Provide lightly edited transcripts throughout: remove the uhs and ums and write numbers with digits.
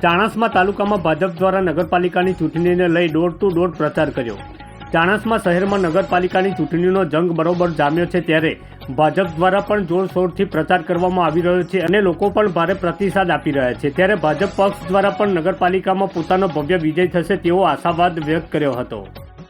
ચાણસ્મા તાલુકામાં ભાજપ દ્વારા નગરપાલિકાની ચૂંટણીને લઈ ડોર ટુ ડોર પ્રચાર કર્યો। ચાણસ્મા શહેરમાં નગરપાલિકાની ચૂંટણીનો જંગ બરોબર જામ્યો છે, ત્યારે ભાજપ દ્વારા પણ જોરશોરથી પ્રચાર કરવામાં આવી રહ્યો છે અને લોકો પણ ભારે પ્રતિસાદ આપી રહ્યા છે। ત્યારે ભાજપ પક્ષ દ્વારા પણ નગરપાલિકામાં પોતાનો ભવ્ય વિજય થશે તેવો આશાવાદ વ્યક્ત કર્યો હતો।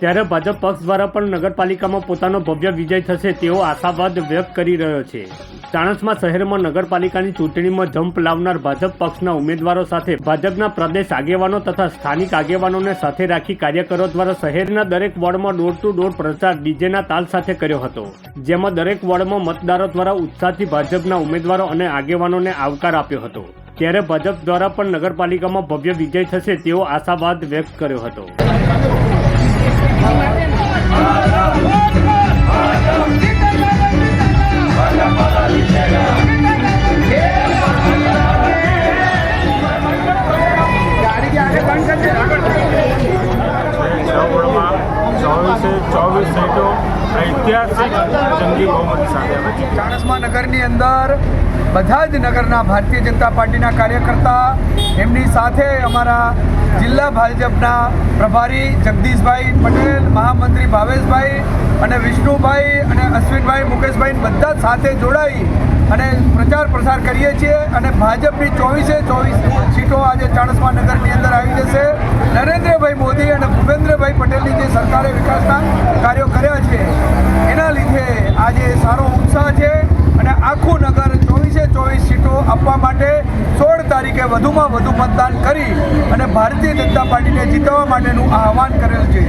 ત્યારે ભાજપ પક્ષ દ્વારા પણ નગરપાલિકામાં પોતાનો ભવ્ય વિજય થશે તેવો આશાવાદ વ્યક્ત કરી રહ્યો છે। ચાણસ્મા શહેરમાં નગરપાલિકાની ચૂંટણીમાં જંપ લાવનાર ભાજપ પક્ષના ઉમેદવારો સાથે ભાજપના પ્રદેશ આગેવાનો તથા સ્થાનિક આગેવાનોને સાથે રાખી કાર્યકરો દ્વારા શહેરના દરેક વોર્ડમાં ડોર ટુ ડોર પ્રચાર ડીજેના તાલ સાથે કર્યો હતો, જેમાં દરેક વોર્ડમાં મતદારો દ્વારા ઉત્સાહથી ભાજપના ઉમેદવારો અને આગેવાનોને આવકાર આપ્યો હતો। ત્યારે ભાજપ દ્વારા પણ નગરપાલિકામાં ભવ્ય વિજય થશે તેવો આશાવાદ વ્યક્ત કર્યો હતો। ચોવીસ સીટો ઐતિહાસિક જંગી બહુમતી સાથે ચાણસ્મા નગરની અંદર બધા જ નગરના ભારતીય જનતા પાર્ટીના કાર્યકર્તા, એમની સાથે અમારા જિલ્લા ભાજપના પ્રભારી જગદીશભાઈ પટેલ, મહામંત્રી ભાવેશભાઈ અને વિષ્ણુભાઈ અને અશ્વિનભાઈ, મુકેશભાઈ બધા જ સાથે જોડાઈ અને પ્રચાર પ્રસાર કરીએ છીએ અને ભાજપની 24 સીટો આજે ચાણસ્મા નગરની અંદર આવી જશે। નરેન્દ્રભાઈ મોદી અને ભૂપેન્દ્રભાઈ પટેલની જે સરકારે વિકાસના કાર્યો કર્યા છે એના લીધે આજે સારો ઉત્સાહ છે અને આખું નગર 24 સીટો આપવા માટે 16 તારીખે વધુમાં વધુ મતદાન કરી અને ભારતીય જનતા પાર્ટીને જીતવા માટેનું આહવાન કરેલ છે।